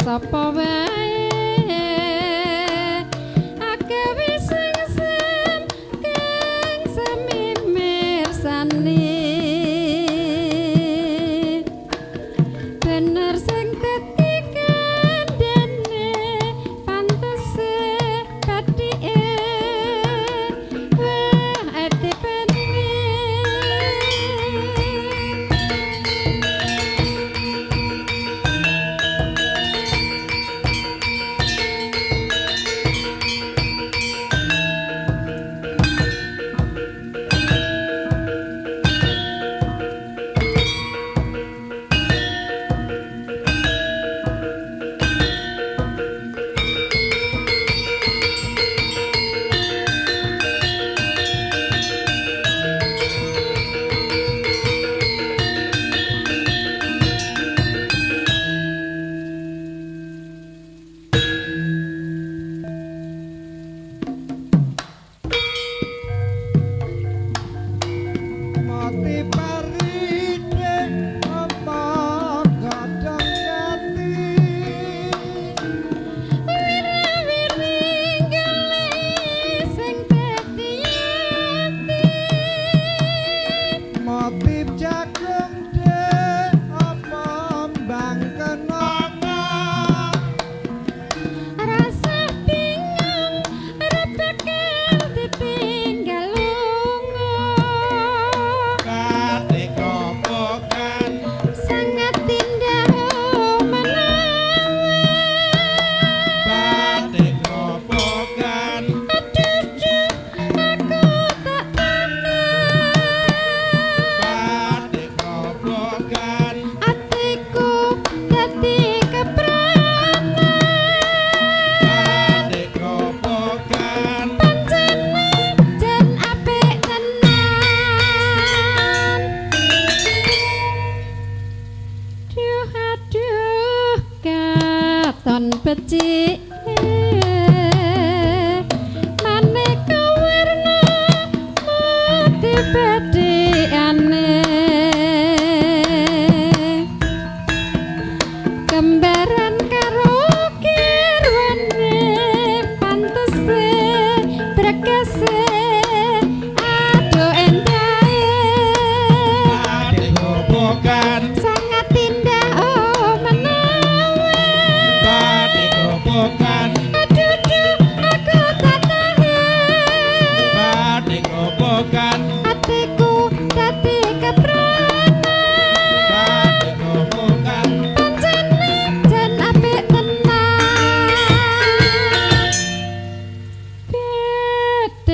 Sapa wae agawe sing kang sami mirsani bener sing dadi kandhane pantese bathike wah ati katon becik maneka warna mati bedhekane kembaran karo kirwane pantese brekese ado endahe ade gobokan sangat indah oh menawa ade gobokan aduh aku tak tahan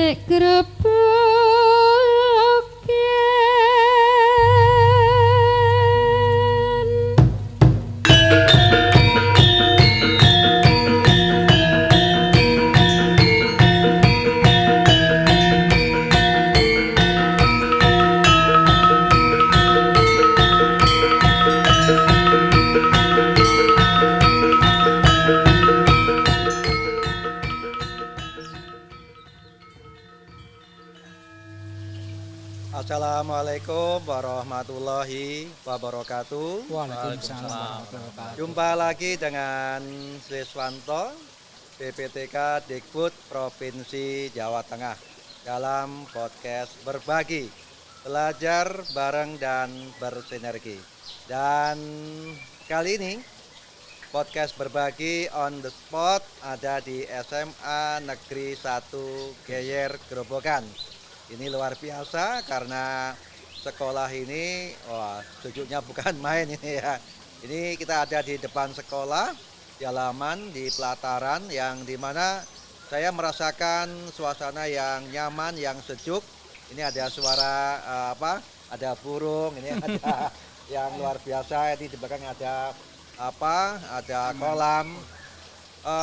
sik grebekin. Assalamualaikum warahmatullahi wabarakatuh. Waalaikumsalam warahmatullahi wabarakatuh. Jumpa lagi dengan Siswanto BPTK Dikbud Provinsi Jawa Tengah dalam podcast Berbagi, Belajar Bareng dan Bersinergi. Dan kali ini podcast Berbagi on the spot ada di SMA Negeri 1 Geyer Grobogan. Ini luar biasa karena sekolah ini, sejuknya bukan main ini ya. Ini kita ada di depan sekolah, di halaman, di pelataran yang dimana saya merasakan suasana yang nyaman, yang sejuk. Ini ada suara ada burung, ini ada yang luar biasa. Ini di belakang ada ada kolam.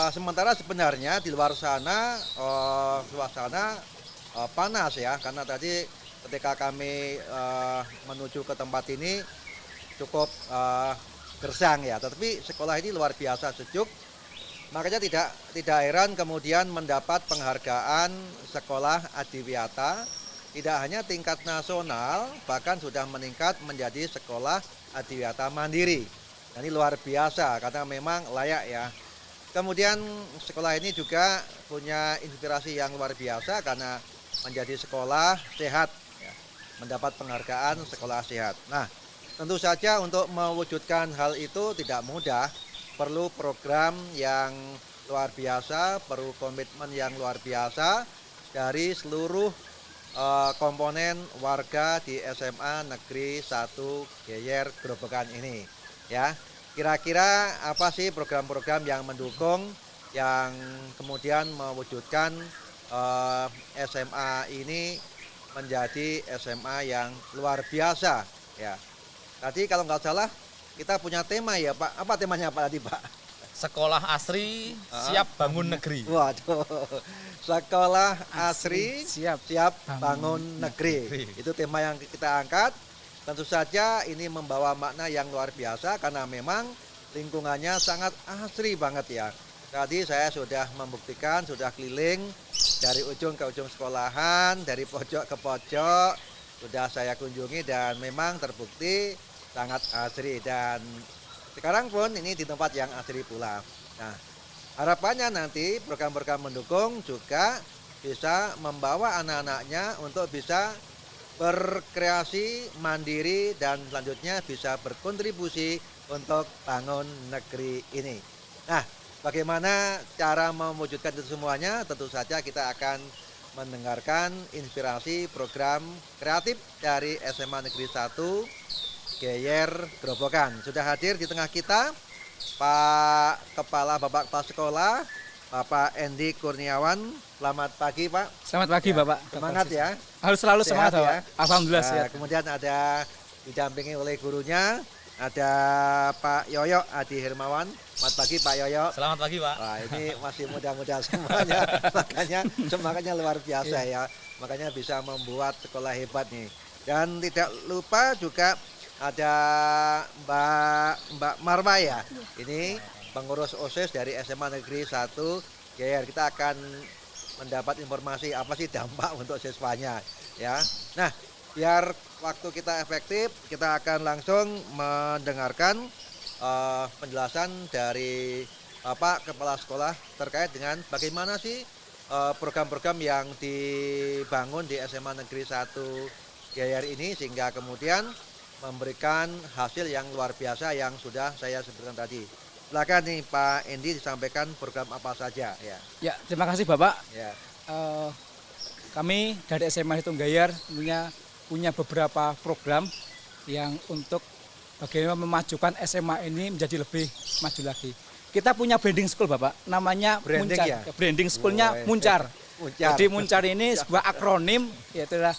Sementara sebenarnya di luar sana suasana panas ya, karena tadi ketika kami menuju ke tempat ini cukup gersang ya, tetapi sekolah ini luar biasa sejuk, makanya tidak heran kemudian mendapat penghargaan sekolah adiwiyata, tidak hanya tingkat nasional, bahkan sudah meningkat menjadi sekolah adiwiyata mandiri. Nah, ini luar biasa karena memang layak ya. Kemudian sekolah ini juga punya inspirasi yang luar biasa karena menjadi sekolah sehat, ya, mendapat penghargaan sekolah sehat. Nah, tentu saja untuk mewujudkan hal itu tidak mudah, perlu program yang luar biasa, perlu komitmen yang luar biasa dari seluruh komponen warga di SMA Negeri 1 Geyer Grobogan ini. Ya, kira-kira apa sih program-program yang mendukung, yang kemudian mewujudkan SMA ini menjadi SMA yang luar biasa ya. Tadi kalau nggak salah kita punya tema ya Pak. Apa temanya Pak tadi Pak? Sekolah asri siap bangun negeri. Waduh, sekolah asri siap bangun negeri. Itu tema yang kita angkat. Tentu saja ini membawa makna yang luar biasa karena memang lingkungannya sangat asri banget ya. Tadi saya sudah membuktikan, sudah keliling dari ujung ke ujung sekolahan, dari pojok ke pojok, sudah saya kunjungi dan memang terbukti sangat asri. Dan sekarang pun ini di tempat yang asri pula. Nah, harapannya nanti program-program mendukung juga bisa membawa anak-anaknya untuk bisa berkreasi mandiri dan selanjutnya bisa berkontribusi untuk bangun negeri ini. Nah, bagaimana cara mewujudkan itu semuanya? Tentu saja kita akan mendengarkan inspirasi program kreatif dari SMA Negeri 1 Geyer Grobogan. Sudah hadir di tengah kita Pak Kepala Bapak Kepala Sekolah, Bapak Endi Kurniawan. Selamat pagi Pak. Selamat pagi ya, Bapak. Semangat ya. Harus selalu Sehat semangat Pak. ya. Alhamdulillah Nah, sehat. kemudian ada didampingi oleh gurunya, ada Pak Yoyo Adi Hermawan. Selamat pagi Pak Yoyo. Selamat pagi Pak. Wah, ini masih muda-muda semuanya, makanya semangatnya luar biasa ya. Makanya bisa membuat sekolah hebat nih. Dan tidak lupa juga ada Mbak Marwa ya. Ini pengurus OSIS dari SMA Negeri 1 Geyer. Kita akan mendapat informasi apa sih dampak untuk siswanya ya. Nah, biar waktu kita efektif, kita akan langsung mendengarkan penjelasan dari Bapak Kepala Sekolah terkait dengan bagaimana sih program-program yang dibangun di SMA Negeri 1 Geyer ini sehingga kemudian memberikan hasil yang luar biasa yang sudah saya sebutkan tadi. Silakan nih Pak Endi disampaikan program apa saja ya. Ya, terima kasih Bapak. Ya. Kami dari SMA Hitung Geyer punya beberapa program yang untuk bagaimana memajukan SMA ini menjadi lebih maju lagi. Kita punya branding school Bapak, namanya Branding Muncar. ya? Branding schoolnya Muncar. Muncar. Jadi Muncar ini sebuah akronim, yaitu adalah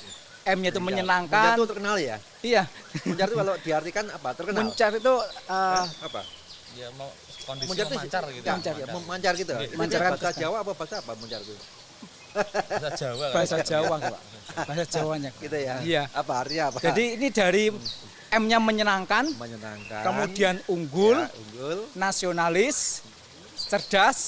M-nya itu Muncar menyenangkan. itu terkenal ya. Iya. Muncar itu kalau diartikan apa? Terkenal. Muncar itu Apa? Ya mau kondisi Muncar itu memancar gitu. Mancar, ya, memancar gitu. Iya. Itu Mancar bahasa kan Jawa apa bahasa apa muncar itu? Bahasa Jawa kan. bahasa Jawa, Pak. Bahasa Jawanya. Gitu ya. Iya. Apa artinya apa? Jadi ini dari M-nya menyenangkan, menyenangkan. kemudian unggul, Ya, unggul. nasionalis, cerdas,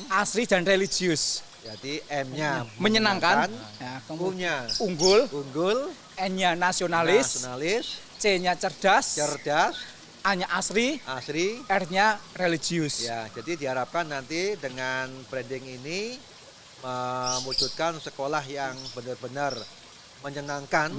asri dan religius. Jadi M-nya Menyenangkan, ya, U-nya unggul, unggul, N-nya nasionalis, nasionalis, C-nya cerdas, cerdas, A-nya asri, asri. R-nya religius. Ya, jadi diharapkan nanti dengan branding ini mewujudkan sekolah yang benar-benar menyenangkan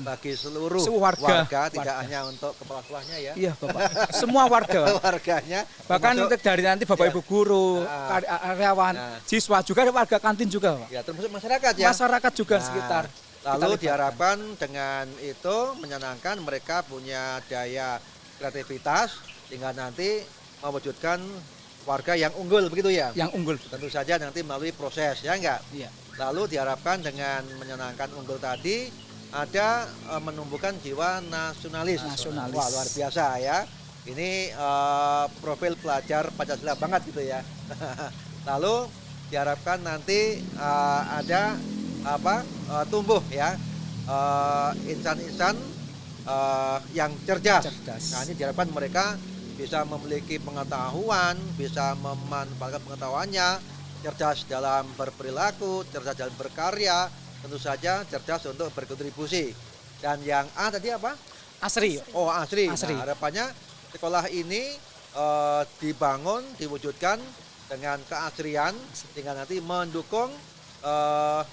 bagi seluruh Warga. tidak hanya untuk kepala sekolahnya ya. Iya, Bapak. Semua warga. Warganya. Bahkan termasuk- untuk dari nanti Bapak Ya. Ibu guru, Ah. karyawan, Nah. siswa juga ada warga kantin juga, Pak. ya termasuk masyarakat ya. Masyarakat juga Nah, sekitar. Lalu Kita libatkan. diharapkan dengan itu menyenangkan mereka punya daya kreativitas sehingga nanti mewujudkan warga yang unggul begitu ya. Yang unggul. Tentu saja nanti melalui proses ya enggak. Iya. Lalu diharapkan dengan menyenangkan unggul tadi ada menumbuhkan jiwa nasionalis. Nasionalis. Wah, luar biasa ya. Ini profil pelajar Pancasila banget gitu ya. Lalu diharapkan nanti ada tumbuh ya insan-insan yang cerdas. Nah, ini diharapkan mereka bisa memiliki pengetahuan, bisa memanfaatkan pengetahuannya, cerdas dalam berperilaku, cerdas dalam berkarya, tentu saja cerdas untuk berkontribusi. Dan yang A tadi apa? Asri. Oh, asri. Asri. Nah, harapannya sekolah ini dibangun, diwujudkan dengan keasrian sehingga nanti mendukung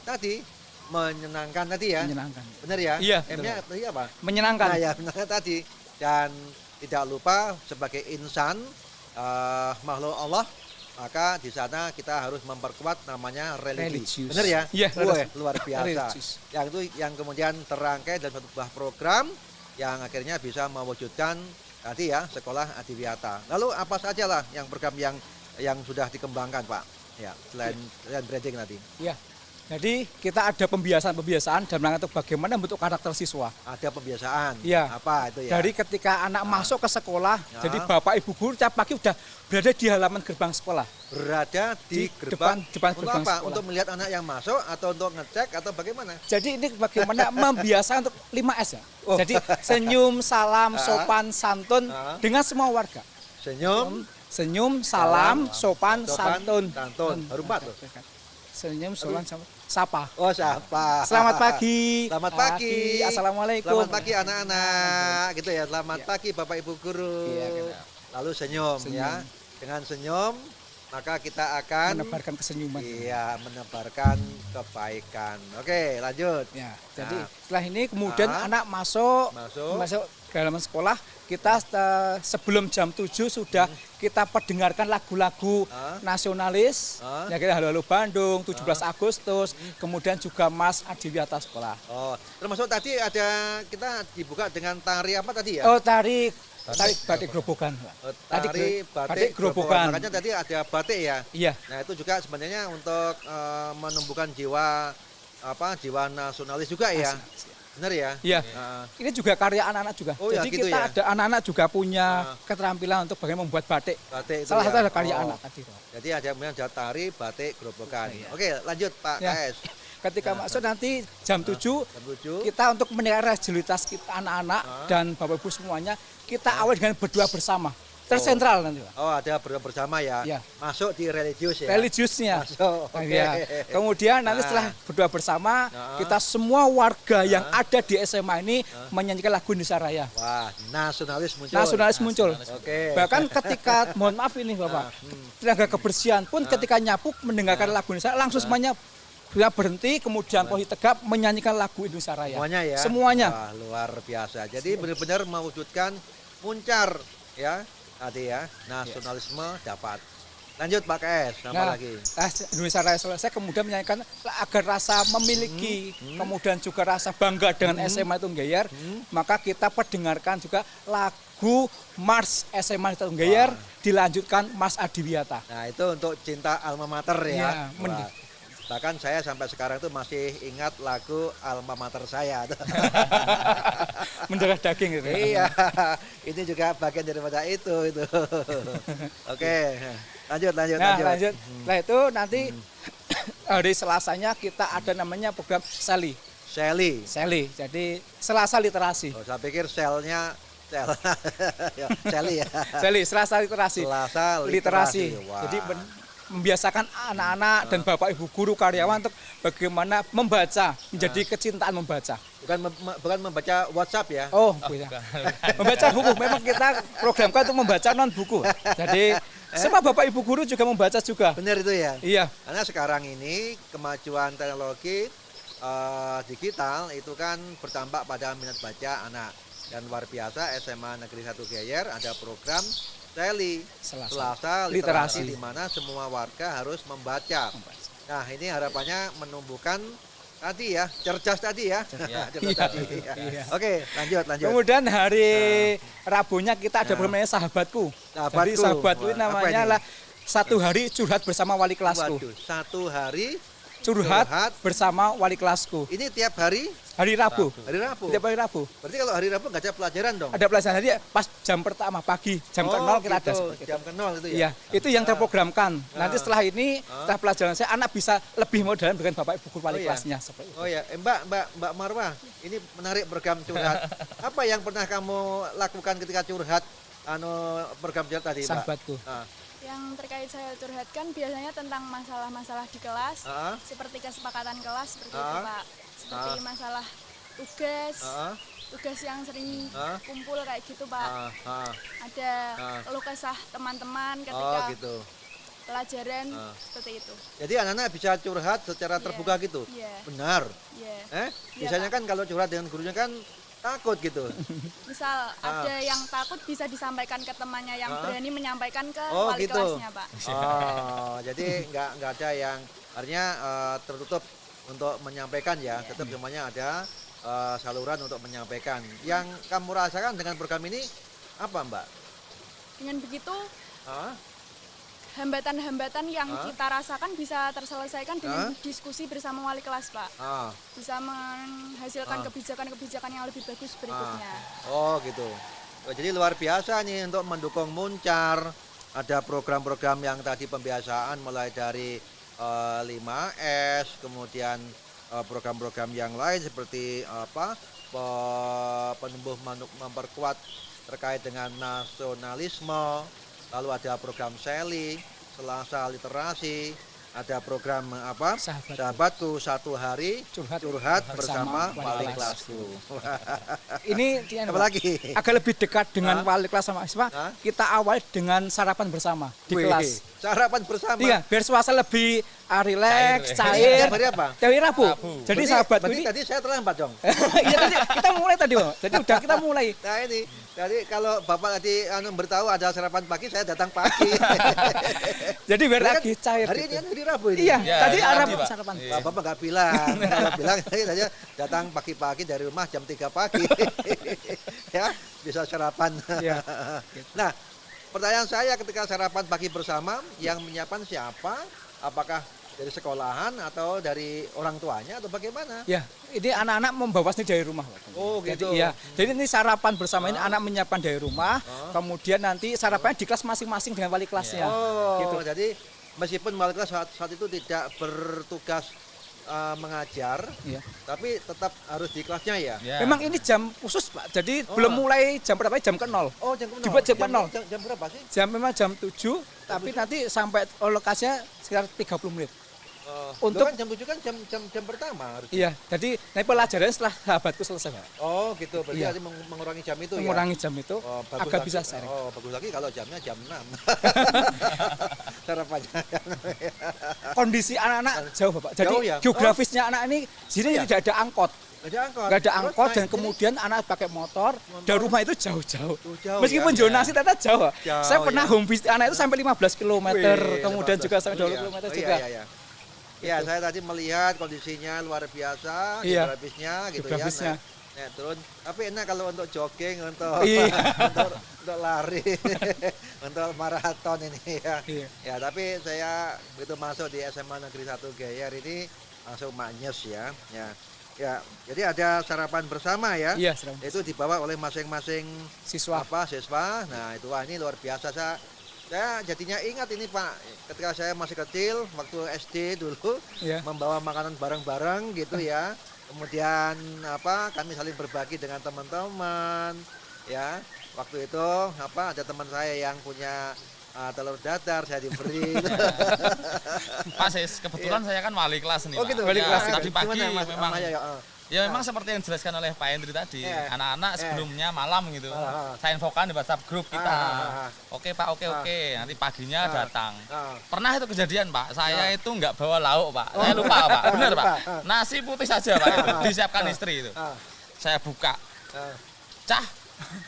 tadi menyenangkan tadi ya. Menyenangkan. Benar ya? Iya, M-nya tadi apa? Menyenangkan. Nah, ya, menyenangkan tadi. Dan tidak lupa sebagai insan makhluk Allah, maka di sana kita harus memperkuat namanya religi. Religius. Benar ya? Iya, Wah, luar biasa. religius. Yang itu yang kemudian terangkai dalam satu buah program yang akhirnya bisa mewujudkan tadi ya sekolah adiwiyata. Lalu apa saja lah yang program yang sudah dikembangkan, Pak? Ya, selain branding tadi. Iya. Jadi kita ada pembiasaan dalam rangka untuk bagaimana bentuk karakter siswa. Ada pembiasaan. Iya. Apa itu ya? Dari ketika anak masuk ke sekolah, Ya. jadi bapak ibu guru tiap pagi udah berada di halaman gerbang sekolah. Berada di depan gerbang. Untuk gerbang apa? sekolah. Untuk melihat anak yang masuk atau untuk ngecek atau bagaimana? Jadi ini bagaimana membiasakan untuk 5S ya. Oh. Jadi senyum, salam, sopan, santun Ah. dengan semua warga. Senyum, Senyum, salam, sopan, santun. santun. Baru 4 loh. Senyum, sopan, sapa. Oh, siapa? Selamat pagi. Selamat pagi. Assalamualaikum. Selamat pagi anak-anak. Gitu ya. Selamat pagi Bapak Ibu guru. Iya, Lalu senyum ya. Dengan senyum maka kita akan Menebarkan kesenyuman. iya, menebarkan kebaikan. Oke, lanjut. Ya, jadi Nah. setelah ini kemudian Ah. anak masuk ke dalam sekolah, kita sebelum jam 7 sudah kita perdengarkan lagu-lagu Ah. nasionalis, Ah. ya kita Halo-Halo Bandung, 17 Agustus, kemudian juga Mas Adiwiyata Sekolah. Oh, termasuk tadi ada kita dibuka dengan tari apa tadi ya? Oh, tari batik gerobokan. Oh, tari batik gerobokan. Makanya tadi ada batik ya. Iya, Nah, itu juga sebenarnya untuk menumbuhkan jiwa nasionalis juga ya. Benar ya? iya. Nah, Ini juga karya anak-anak juga. Oh, ya, Jadi gitu kita ya? ada anak-anak juga punya Ah. keterampilan untuk bagaimana membuat batik. batik itu Salah ya. satu adalah karya Oh, anak tadi. Jadi ada tari batik gerobokan. Iya. Oke, lanjut Pak Ya. KS. Ketika masuk nanti jam 7 Jam 7. kita untuk menilai religiulitas kita anak-anak dan bapak ibu semuanya kita awali dengan berdoa bersama tersentral nanti Pak. Oh, ada berdoa bersama ya. Ya. Masuk di religius ya. Religiusnya. Masuk. Oke. Ya. Kemudian nanti setelah berdoa bersama kita semua warga yang ada di SMA ini menyanyikan lagu Indonesia Raya. Wah, nasionalis muncul. Nasionalis muncul. Oke. Bahkan ketika mohon maaf ini Bapak, tenaga kebersihan pun ketika nyapu mendengarkan lagu Indonesia langsung semuanya sudah berhenti kemudian posisi tegap menyanyikan lagu Indonesia Raya. Semuanya ya. Semuanya. Wah, luar biasa. Jadi benar-benar mewujudkan muncar ya. Tadi ya, nasionalisme dapat. Lanjut Pak KS, apa lagi? Indonesia Raya selesai kemudian menyanyikan agar rasa memiliki kemudian juga rasa bangga dengan SMA Tunggayar, maka kita perdengarkan juga lagu Mars SMA Tunggayar dilanjutkan Mas Adiwiyata. Nah, itu untuk cinta alma mater ya. Iya, Wah, Bahkan saya sampai sekarang itu masih ingat lagu alma mater saya. Mendarah daging gitu. Iya, ini juga bagian daripada itu. Oke, lanjut. Nah, lanjut. Nah, itu nanti hari Selasanya kita ada namanya program Sally. Sally. Jadi Selasa literasi. Oh, saya pikir sel. Ya, Sally ya. Sally, Selasa literasi. Selasa literasi. Wah. Jadi membiasakan anak-anak dan bapak ibu guru karyawan untuk bagaimana membaca, menjadi kecintaan membaca. Bukan membaca WhatsApp ya. Oh, bisa. Membaca buku. Memang kita programkan untuk membaca non buku. Jadi semua bapak ibu guru juga membaca juga. Benar itu ya. Iya. Karena sekarang ini kemajuan teknologi digital itu kan bertambah pada minat baca anak. Dan luar biasa SMA Negeri 1 Geyer ada program Sally Selasa literasi di mana semua warga harus membaca. Nah, ini harapannya menumbuhkan tadi ya, cerdas tadi ya. Cerdas tadi. Ya. Oke, lanjut. Kemudian hari Rabunya kita ada namanya Sahabatku. Jadi Sahabatku ini namanya lah 1 hari curhat bersama wali kelasku. Waduh, 1 hari curhat bersama wali kelasku. Ini tiap hari? Hari Rabu. Hari Rabu. Tiap hari Rabu. Berarti kalau hari Rabu nggak ada pelajaran dong? Ada pelajaran hari pas jam pertama pagi, jam ke-0 kita ada seperti jam ke-0 itu ya? Iya, itu yang terprogramkan. Nanti setelah ini, setelah pelajaran saya, anak bisa lebih modern dengan bapak ibu guru wali kelasnya seperti itu. Oh ya, Mbak Marwah, ini menarik program curhat. Apa yang pernah kamu lakukan ketika curhat? Program curhat tadi, Mbak? Sahabatku. Yang terkait saya curhatkan biasanya tentang masalah-masalah di kelas, seperti kesepakatan kelas seperti itu Pak. Seperti masalah tugas yang sering kumpul kayak gitu Pak. Ada keluh kesah teman-teman ketika pelajaran seperti itu. Jadi anak-anak bisa curhat secara terbuka gitu? Benar? Biasanya kan kalau curhat dengan gurunya kan takut gitu. Misal ada yang takut bisa disampaikan ke temannya yang berani menyampaikan ke wali kelasnya Pak. Oh, jadi nggak ada yang artinya tertutup untuk menyampaikan ya. Tetap semuanya ada saluran untuk menyampaikan. Yang kamu rasakan dengan program ini apa, Mbak? Dengan begitu hambatan-hambatan yang kita rasakan bisa terselesaikan dengan diskusi bersama wali kelas Pak. Bisa menghasilkan kebijakan-kebijakan yang lebih bagus berikutnya. Oh gitu. Jadi luar biasa nih untuk mendukung Muncar. Ada program-program yang tadi pembiasaan mulai dari 5S, kemudian program-program yang lain seperti penumbuh memperkuat terkait dengan nasionalisme. Lalu ada program Sally, Selasa literasi, ada program Sahabatku 1 hari curhat bersama wali kelasku. Ini apa lagi? Agak lebih dekat dengan wali kelas sama siswa. Kita awali dengan sarapan bersama di kelas. Sarapan bersama. Iya, biar suasana lebih rileks, cair. Hari apa? Hari Rabu. Jadi Sahabatku ini tadi saya terlambat dong. Iya tadi kita mulai tadi, Bang. Jadi udah kita mulai. Nah ini, jadi kalau Bapak tadi beritahu ada sarapan pagi, saya datang pagi. Jadi biar lagi cair. Hari ini hari Rabu ini. Iya, tadi Arab sarapan. Bapak nggak bilang. Kalau bilang saya datang pagi-pagi dari rumah jam 3 pagi. Ya, bisa sarapan. Iya. Nah, pertanyaan saya ketika sarapan pagi bersama yang menyiapkan siapa? Apakah dari sekolahan atau dari orang tuanya atau bagaimana? Ya, ini anak-anak membawa sendiri dari rumah. Oh gitu. Jadi, jadi ini sarapan bersama ini anak menyiapkan dari rumah, kemudian nanti sarapannya di kelas masing-masing dengan wali kelasnya. Oh, gitu. Jadi meskipun wali kelas saat itu tidak bertugas mengajar, tapi tetap harus di kelasnya ya. Memang ini jam khusus Pak, jadi belum mulai jam berapa? Jam ke-0. Oh jam ke-0. Dibuat jam ke-0. Jam berapa sih? Memang jam 7, tapi nanti sampai lokasinya sekitar 30 menit. Untuk kan jam 7 kan jam pertama harus. Iya, jadi nanti pelajaran setelah Sahabatku selesai. Oh gitu, berarti nanti mengurangi jam itu mengurangi jam itu agak bisa sharing. Oh bagus lagi kalau jamnya jam 6. Sarapannya. Kondisi anak-anak jauh Bapak, jadi jauh, ya? geografisnya anak ini sini tidak ada angkot. Nggak ada angkot dan kemudian anak pakai motor dari rumah itu jauh-jauh. Meskipun zonasi tetap jauh. Saya pernah home visit anak itu sampai 15 km, kemudian juga sampai 20 km juga. Ya, saya tadi melihat kondisinya luar biasa, geografisnya gitu ya. naik turun. Tapi enak kalau untuk jogging, untuk Iya. untuk lari, untuk maraton ini ya. Iya. Ya, tapi saya begitu masuk di SMA Negeri 1 Geyer ini langsung manyes ya. Ya, jadi ada sarapan bersama ya. Iya, serem. Itu dibawa oleh masing-masing Siswa. siswa. Nah, itu wah, ini luar biasa. Saya jadinya ingat ini Pak, ketika saya masih kecil waktu SD dulu Iya. membawa makanan bareng-bareng gitu ya. Kemudian kami saling berbagi dengan teman-teman ya. Waktu itu ada teman saya yang punya telur dadar, saya diberi. Pak Sis, kebetulan saya kan wali kelas nih. Oh Pak. gitu, wali Ya, kelas. tadi pagi Gimana, Mas? memang Ya. memang seperti yang dijelaskan oleh Pak Hendri tadi. Iya. Anak-anak sebelumnya malam gitu. Saya infokan di WhatsApp grup kita. Oke Pak, oke. Nanti paginya datang. Pernah itu kejadian Pak, saya itu nggak bawa lauk Pak. Saya lupa Pak, benar Pak. Nasi putih saja Pak itu disiapkan istri itu. Saya buka. Cah,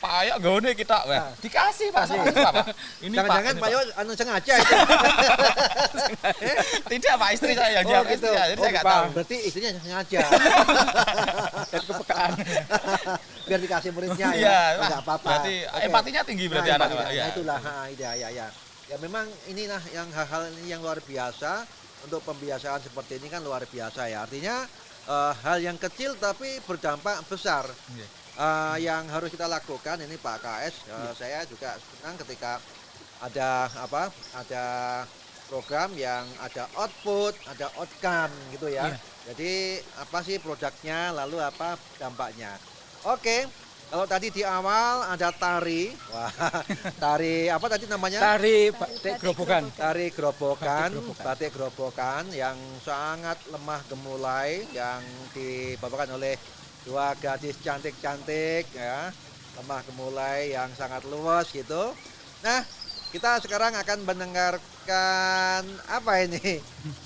Pak Ayo gone kita, wah dikasih Pak sama siswa, Pak. Ini Jangan-jangan Pak, Pak Yo sengaja itu. tidak Pak, istri saya yang Oh jawab gitu. istri saya, jadi saya nggak Pak, tahu. berarti istrinya sengaja. Dan kepekaan. Biar dikasih muridnya ya. Iya, Oh, nggak apa-apa. berarti Oke. empatinya tinggi berarti anak empatinya. Pak. Iya. Nah, itulah, ya. Ya memang inilah yang hal-hal yang luar biasa untuk pembiasaan seperti ini kan luar biasa ya. Artinya hal yang kecil tapi berdampak besar. Iya. Yang harus kita lakukan ini Pak KS, saya juga senang ketika ada ada program yang ada output, ada outcome gitu ya. Iya. Jadi apa sih produknya, lalu apa dampaknya. Oke, kalau tadi di awal ada tari, wah tari apa tadi namanya? Tari batik gerobokan. Tari gerobokan, Batik gerobokan. batik gerobokan yang sangat lemah gemulai yang dibawakan oleh dua gadis cantik-cantik ya, lemah gemulai yang sangat luas gitu. Nah, kita sekarang akan mendengarkan apa ini?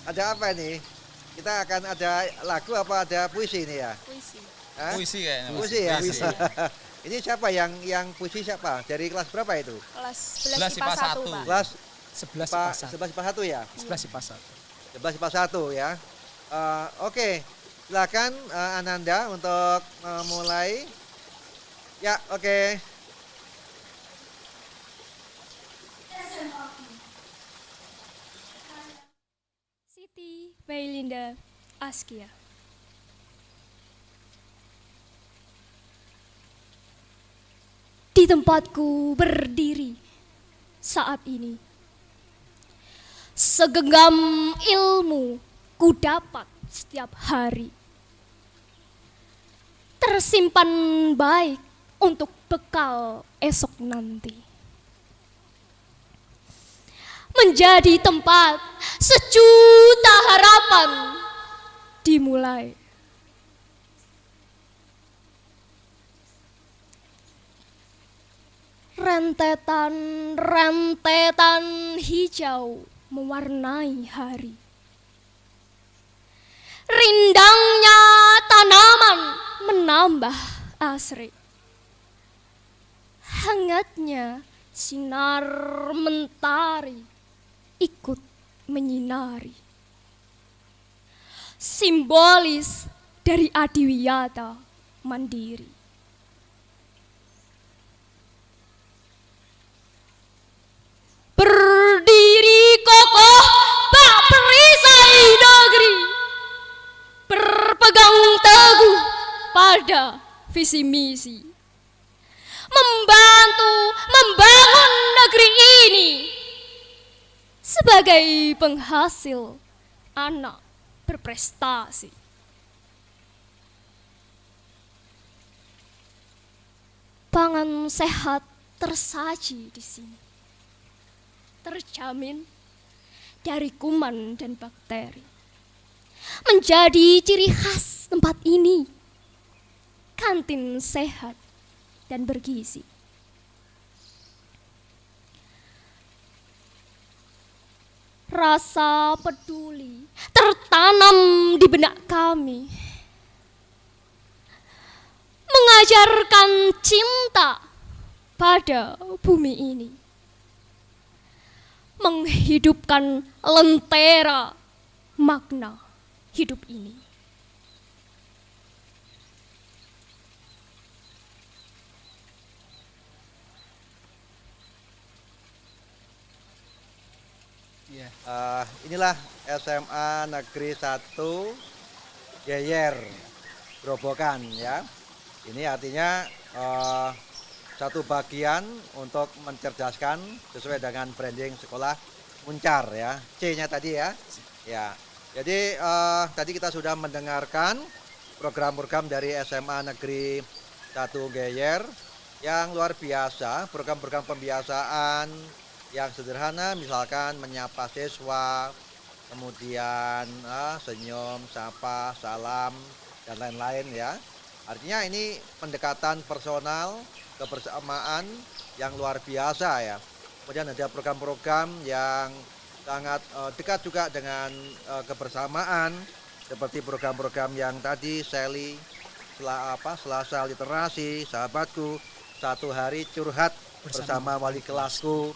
Ada apa ini? Kita akan ada lagu apa ada puisi ini ya? Puisi. Hah? Puisi kayaknya. Mas. Puisi ya. Puisi. Ini siapa yang puisi siapa? Dari kelas berapa itu? Kelas 11 11 IPA 1, IPA 1. Pak. Kelas 11 IPA pasal. 11 IPA 1 ya? 11 pasal. 11 IPA 1 ya. Oke, silakan Ananda untuk mulai. Ya, oke. Siti Mailinda Askia. Di tempatku berdiri saat ini, segenggam ilmu ku dapat setiap hari, tersimpan baik untuk bekal esok nanti, menjadi tempat sejuta harapan dimulai. Rentetan hijau mewarnai hari. Rindangnya tanaman menambah asri. Hangatnya sinar mentari ikut menyinari. Simbolis dari adiwiyata mandiri. Berdiri kokoh bak perisai negeri, berpegang teguh pada visi misi, membantu membangun negeri ini sebagai penghasil anak berprestasi. Pangan sehat tersaji di sini, terjamin dari kuman dan bakteri. Menjadi ciri khas tempat ini, kantin sehat dan bergizi. Rasa peduli tertanam di benak kami, mengajarkan cinta pada bumi ini, menghidupkan lentera makna hidup ini. Inilah SMA Negeri 1 Geyer Grobogan ya. Ini artinya satu bagian untuk mencerdaskan sesuai dengan branding sekolah Muncar ya. C-nya tadi ya. Ya. Jadi tadi kita sudah mendengarkan program-program dari SMA Negeri 1 Geyer yang luar biasa, program-program pembiasaan yang sederhana, misalkan menyapa siswa, kemudian senyum, sapa, salam, dan lain-lain ya. Artinya ini pendekatan personal, kebersamaan yang luar biasa ya. Kemudian ada program-program yang sangat dekat juga dengan kebersamaan, seperti program-program yang tadi Sally, Selasa Literasi, Sahabatku, Satu Hari Curhat bersama wali kelasku,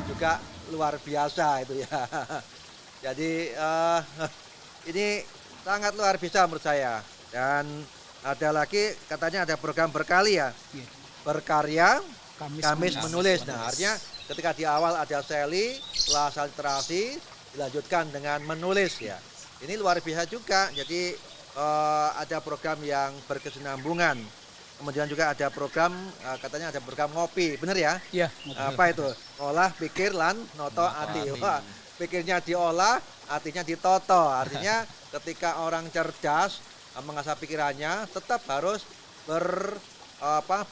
juga luar biasa itu ya. Jadi ini sangat luar biasa menurut saya. Dan ada lagi katanya ada program berkali ya, berkarya, Kamis menulis. Nah artinya ketika di awal ada Sally, Selasa Literasi, dilanjutkan dengan menulis ya. Ini luar biasa juga. Jadi ada program yang berkesinambungan. Kemudian juga ada program, katanya ada program ngopi, bener ya? Iya. Apa itu? Olah, pikir, lan, noto, ati. Wah, pikirnya diolah, artinya ditoto. Artinya ketika orang cerdas mengasah pikirannya, tetap harus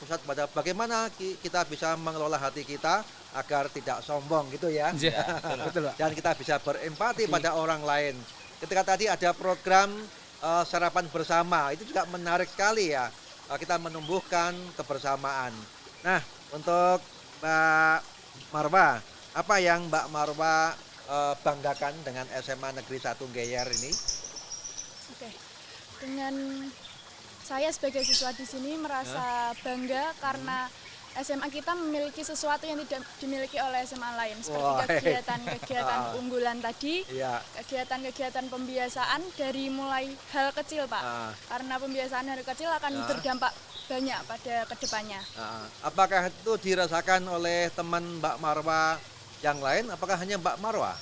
pusat pada bagaimana kita bisa mengelola hati kita agar tidak sombong gitu ya. Ya, betul, Pak. Dan kita bisa berempati pada orang lain. Ketika tadi ada program sarapan bersama, itu juga menarik sekali ya. Kita menumbuhkan kebersamaan. Nah, untuk Mbak Marwa, apa yang Mbak Marwa banggakan dengan SMA Negeri 1 Geyer ini? Oke. Dengan saya sebagai siswa di sini merasa bangga karena SMA kita memiliki sesuatu yang tidak dimiliki oleh SMA lain, seperti kegiatan-kegiatan unggulan tadi, kegiatan-kegiatan pembiasaan dari mulai hal kecil Pak, karena pembiasaan hal kecil akan berdampak banyak pada kedepannya. Apakah itu dirasakan oleh teman Mbak Marwa yang lain? Apakah hanya Mbak Marwa?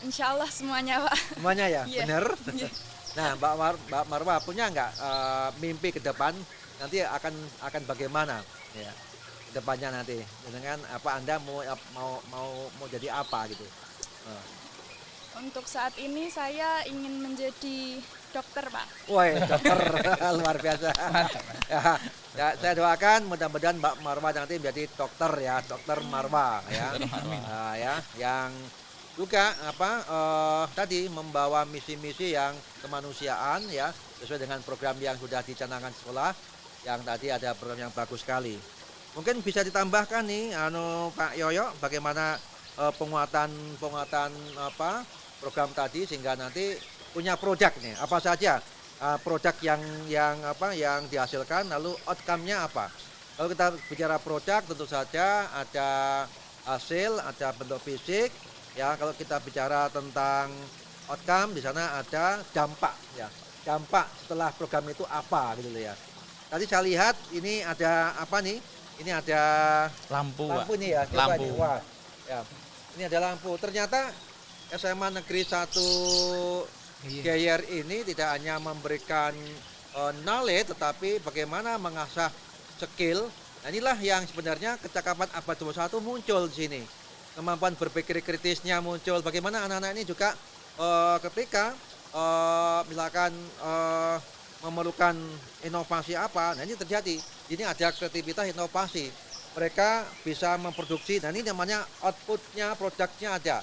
Insya Allah semuanya Pak. Semuanya ya, Yeah. benar? Yeah. Nah, Mbak Marwa punya nggak mimpi ke depan nanti akan bagaimana ya ke depannya nanti dengan apa Anda mau jadi apa gitu? Untuk saat ini saya ingin menjadi dokter Pak. Woi, dokter luar biasa. Ya, saya doakan mudah-mudahan Mbak Marwa nanti menjadi dokter ya, dokter Marwa ya. Ya, yang juga tadi membawa misi-misi yang kemanusiaan ya sesuai dengan program yang sudah dicanangkan sekolah, yang tadi ada program yang bagus sekali. Mungkin bisa ditambahkan nih Pak Yoyo bagaimana penguatan program tadi sehingga nanti punya produk nih apa saja produk yang dihasilkan, lalu outcome-nya apa. Kalau kita bicara produk tentu saja ada hasil, ada bentuk fisik. Ya, kalau kita bicara tentang outcome di sana ada dampak ya. Dampak setelah program itu apa gitu loh ya. Tadi saya lihat ini ada apa nih? Ini ada lampu nih ya. Coba lampu. nih. Wah. Ya. Ini ada lampu. Ternyata SMA Negeri 1 Geyer ini tidak hanya memberikan knowledge tetapi bagaimana mengasah skill. Nah, inilah yang sebenarnya kecakapan abad 21 muncul di sini. Kemampuan berpikir kritisnya muncul. Bagaimana anak-anak ini juga ketika misalkan memerlukan inovasi apa, nah ini terjadi. Ini ada kreativitas inovasi. Mereka bisa memproduksi, nah ini namanya outputnya, produknya ada.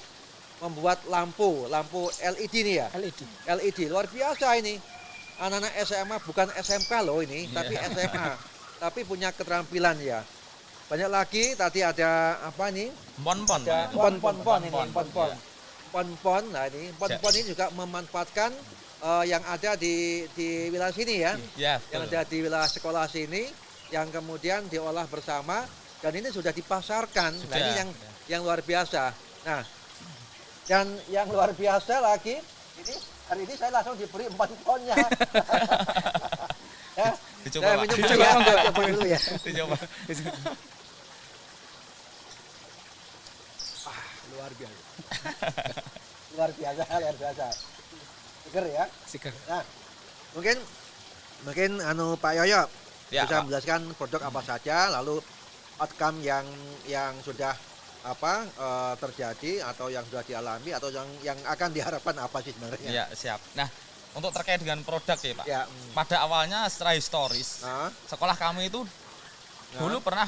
Membuat lampu LED nih ya. LED luar biasa ini. Anak-anak SMA bukan SMK loh ini, tapi SMA. Tapi punya keterampilan ya. Banyak lagi, tadi ada apa nih? Pon-pon. Pon-pon. Nah ini pon-pon ini juga memanfaatkan yang ada di wilayah sini ya. Yang ada di wilayah sekolah sini yang kemudian diolah bersama dan ini sudah dipasarkan. Nah ini yang luar biasa. Nah, dan yang luar biasa lagi ini hari ini saya langsung diberi 4 ponnya. Ya, Dicoba, saya Pak. minum dulu ya. Coba dulu ya. Dicoba. luar biasa. luar biasa. Seger ya. Seger. Nah, mungkin Pak Yoyo Ya, bisa Pak. menjelaskan produk apa saja, lalu outcome yang sudah terjadi atau yang sudah dialami atau yang akan diharapkan apa sih sebenarnya? Iya, siap. Nah, untuk terkait dengan produk ya Pak, Ya. pada awalnya secara historis, Nah, sekolah kami itu dulu pernah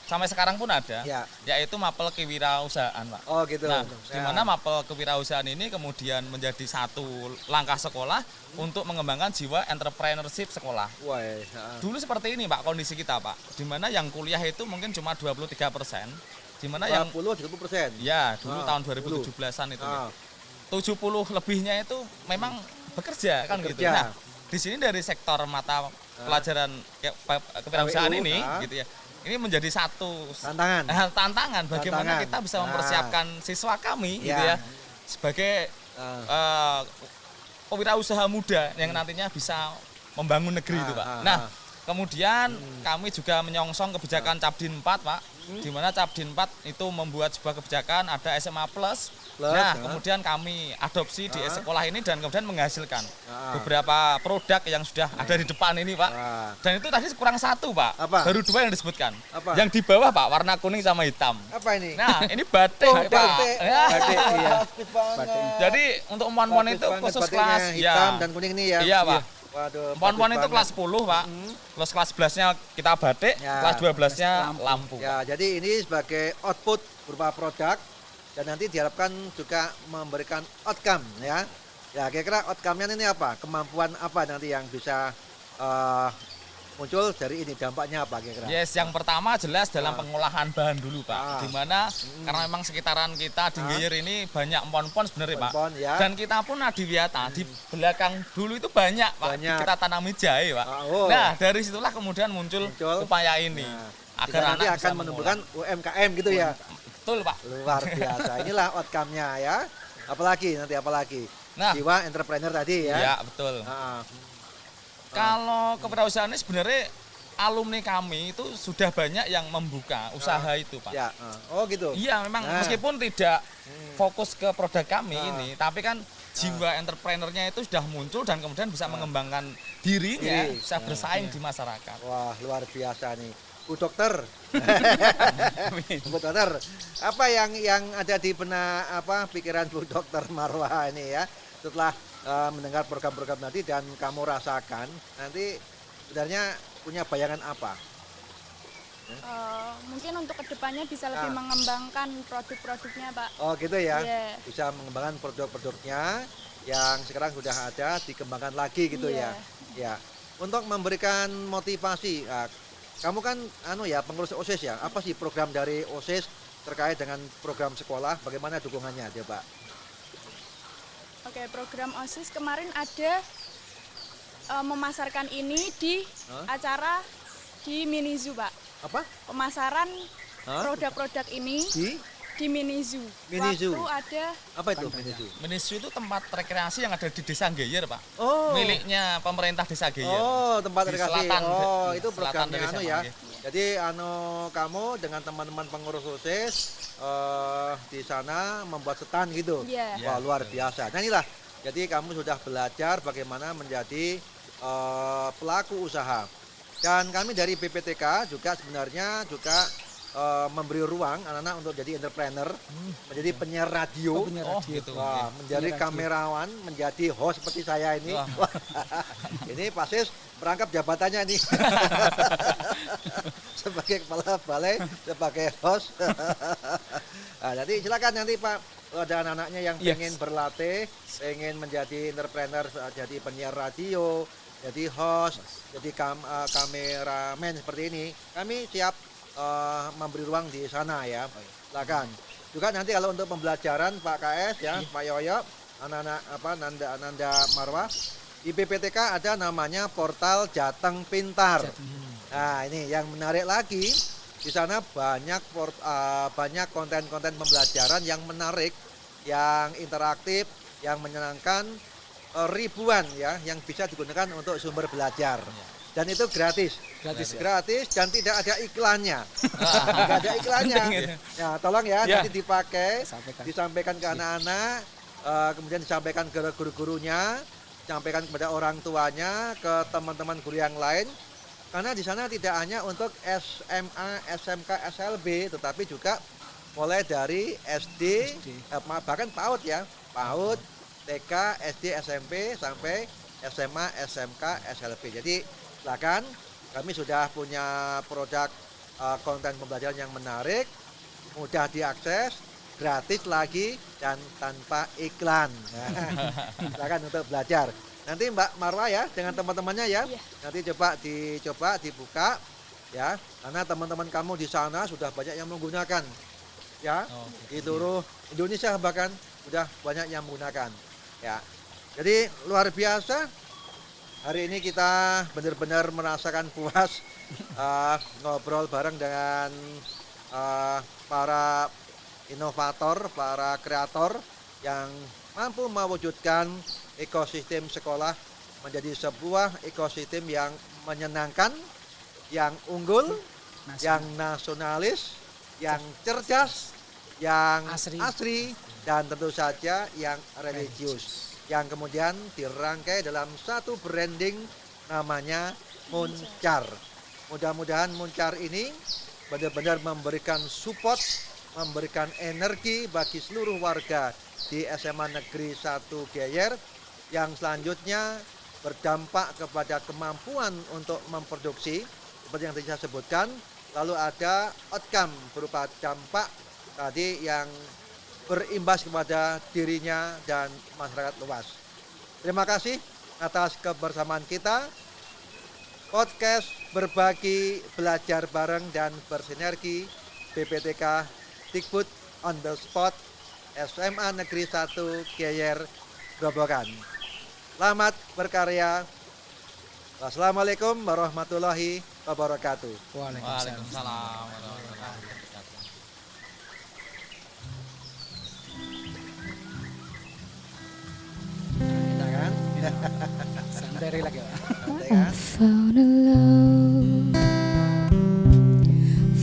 sampai sekarang pun ada, ya. yaitu mapel kewirausahaan Pak. Oh gitu. Nah, Ya. di mana mapel kewirausahaan ini kemudian menjadi satu langkah sekolah untuk mengembangkan jiwa entrepreneurship sekolah. Wah, ya. Dulu seperti ini Pak kondisi kita Pak, di mana yang kuliah itu mungkin cuma 23%, di mana yang 20-30%. ya dulu Ah, tahun 2017-an itu. Ah, 70 lebihnya itu memang bekerja kan gitu. Bekerja. Nah, di sini dari sektor mata pelajaran kewirausahaan KWU, ini gitu ya. Ini menjadi satu tantangan. tantangan bagaimana Tantangan. kita bisa Nah. mempersiapkan siswa kami gitu Ya. ya sebagai pewirausaha muda yang nantinya bisa membangun negeri itu Pak. Nah, kemudian kami juga menyongsong kebijakan Cabdin 4 Pak, di mana Cabdin 4 itu membuat sebuah kebijakan ada SMA Plus. Nah, kemudian kami adopsi di sekolah ini dan kemudian menghasilkan beberapa produk yang sudah ada di depan ini Pak. Wah. Dan itu tadi kurang satu Pak, Apa? baru 2 yang disebutkan. Apa? Yang di bawah Pak, warna kuning sama hitam. Apa ini? Nah, ini batik Pak. batik. Ya. Batik, iya. Jadi untuk empon-empon Bagus itu banget, khusus batiknya kelas hitam ya. dan kuning ini ya. Iya, Pak. Waduh. Empon-empon bagus itu banget. kelas 10 Pak. Terus kelas 11-nya kita batik, Ya. kelas 12-nya lampu. Ya, jadi ini sebagai output berupa produk dan nanti diharapkan juga memberikan outcome ya. Ya, kira-kira outcome-nya ini apa? Kemampuan apa nanti yang bisa muncul dari ini, dampaknya apa kira-kira? Yes, yang pertama jelas dalam pengolahan bahan dulu Pak. Ah. Di mana karena memang sekitaran kita di Geyer ini banyak empon-empon sebenarnya Pak. Empon, ya. Dan kita pun Adiwiyata di belakang dulu itu banyak Pak. Banyak. Kita tanami jahe Pak. Ah, oh. Nah, dari situlah kemudian muncul upaya ini. Nah, Agar kita nanti anak akan bisa menumbuhkan UMKM gitu ya. Betul Pak. Luar biasa. Inilah outcome-nya ya. Apalagi nanti apalagi? Nah. Jiwa entrepreneur tadi ya. Ya, betul. Ah, Kalau kewirausahaan ini sebenarnya alumni kami itu sudah banyak yang membuka usaha itu Pak. ya. Oh gitu. Iya memang Nah. meskipun tidak fokus ke produk kami ini, tapi kan jiwa entrepreneurnya itu sudah muncul dan kemudian bisa mengembangkan dirinya, Diri. bisa bersaing di masyarakat. Wah, luar biasa nih. Bu Dokter. Bu Dokter, apa yang ada di benak pikiran Bu Dokter Marwah ini ya setelah mendengar program-program nanti dan kamu rasakan nanti sebenarnya punya bayangan apa? Mungkin untuk kedepannya bisa lebih mengembangkan produk-produknya Pak. Oh gitu ya, Iya. bisa mengembangkan produk-produknya yang sekarang sudah ada dikembangkan lagi gitu Iya. ya. Untuk memberikan motivasi, kamu kan pengurus OSIS ya. Apa sih program dari OSIS terkait dengan program sekolah? Bagaimana dukungannya, coba? Oke, program OSIS kemarin ada memasarkan ini di acara di Minizu Pak. Apa? Pemasaran produk-produk ini di Minizu. Minizu. Waktu ada Apa itu Minizu? Minisu itu tempat rekreasi yang ada di Desa Geyer Pak. Oh. Miliknya pemerintah Desa Geyer. Oh, tempat Di rekreasi. selatan, Oh, di itu selatan programnya dari ya. Semanggi. Jadi kamu dengan teman-teman pengurus OSIS di sana membuat stand gitu. Iya. Wah, luar biasa. Nah, inilah. Jadi kamu sudah belajar bagaimana menjadi pelaku usaha. Dan kami dari BPTK juga sebenarnya memberi ruang anak-anak untuk jadi entrepreneur, menjadi penyiar radio. Penyiar Oh, radio. gitu. Wah, menjadi Penyiar radio. kamerawan, menjadi host seperti saya ini. Wah. Wah, ini Pasis merangkap jabatannya nih. Sebagai kepala balai, sebagai host. Nah, jadi silakan nanti Pak, kalau ada anak-anaknya yang Yes. pengen berlatih, pengen menjadi entrepreneur, jadi penyiar radio, jadi host, jadi kameramen seperti ini, kami siap memberi ruang di sana ya. Silakan. Juga nanti kalau untuk pembelajaran Pak KS ya, Pak Yoyo, anak-anak Nanda Marwah, di BPTK ada namanya portal Jateng Pintar. Nah, ini yang menarik lagi, di sana banyak konten-konten pembelajaran yang menarik, yang interaktif, yang menyenangkan, ribuan ya, yang bisa digunakan untuk sumber belajar. Dan itu gratis. Gratis ya? Gratis dan tidak ada iklannya. Tidak ada iklannya. Ya, tolong ya, Ya. nanti dipakai, Sampaikan. disampaikan ke anak-anak, kemudian disampaikan ke guru-gurunya, disampaikan kepada orang tuanya, ke teman-teman guru yang lain. Karena di sana tidak hanya untuk SMA, SMK, SLB, tetapi juga mulai dari SD, bahkan PAUD ya, PAUD, TK, SD, SMP, sampai SMA, SMK, SLB. Jadi silakan, kami sudah punya produk konten pembelajaran yang menarik, mudah diakses, gratis lagi, dan tanpa iklan. Silakan untuk belajar. Nanti Mbak Marwa ya dengan teman-temannya ya, Iya. nanti coba dibuka ya, karena teman-teman kamu di sana sudah banyak yang menggunakan ya, di seluruh Indonesia bahkan sudah banyak yang menggunakan ya. Jadi luar biasa, hari ini kita benar-benar merasakan puas ngobrol bareng dengan para inovator, para kreator yang mampu mewujudkan ekosistem sekolah menjadi sebuah ekosistem yang menyenangkan, yang unggul, yang nasionalis, yang cerdas, yang asri, dan tentu saja yang religius. Yang kemudian dirangkai dalam satu branding namanya Muncar. Mudah-mudahan Muncar ini benar-benar memberikan support, memberikan energi bagi seluruh warga di SMA Negeri 1 Geyer yang selanjutnya berdampak kepada kemampuan untuk memproduksi seperti yang tadi saya sebutkan, lalu ada outcome berupa dampak tadi yang berimbas kepada dirinya dan masyarakat luas. Terima kasih atas kebersamaan kita. Podcast berbagi, belajar bareng dan bersinergi BPTK Dikbud on the spot SMA Negeri 1 Geyer Grobogan. Selamat berkarya. Wassalamualaikum warahmatullahi wabarakatuh. Waalaikumsalam warahmatullahi wabarakatuh. Bisa kan? Santai relax ya. Santai kan? Found a love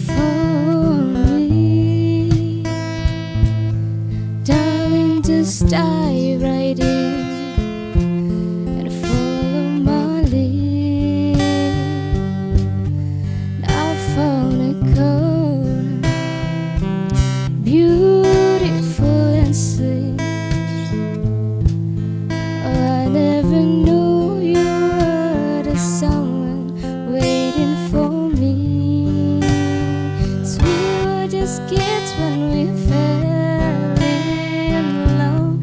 for me, darling. Just dive right in and follow my lead. I found a code, beautiful and sweet. I never knew you were the someone waiting for me. 'Cause we were just kids when we fell in love,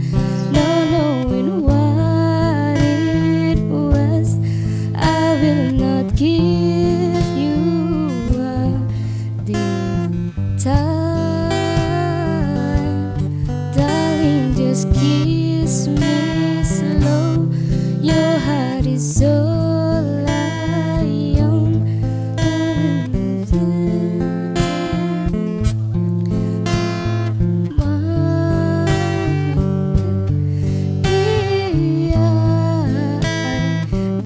not knowing what it was. I will not give you up this time, darling. Just kiss me slow. Your heart is all I own.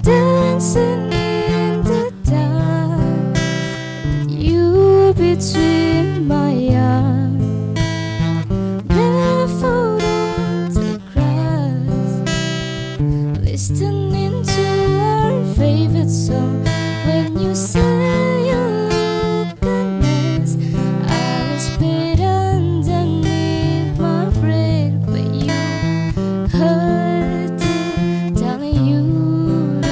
Dancing in the dark, you between my arms, barefoot on the grass, listening to our favorite song. When you say you look a mess, I whispered underneath my breath, but you heard it, telling you look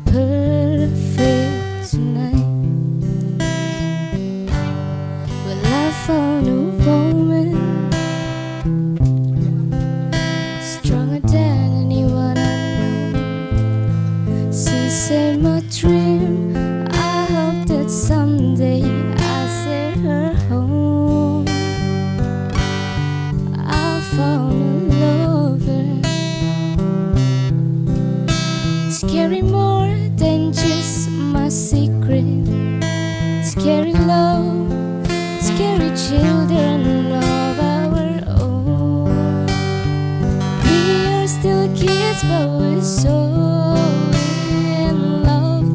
perfect tonight. Well, I found a woman stronger than anyone I know. She saved my dream. I hope that someday I set her home. I found a lover, scary more than just my secret. Scary love, scary children of our own. We are still kids, but we're so in love.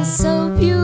so beautiful.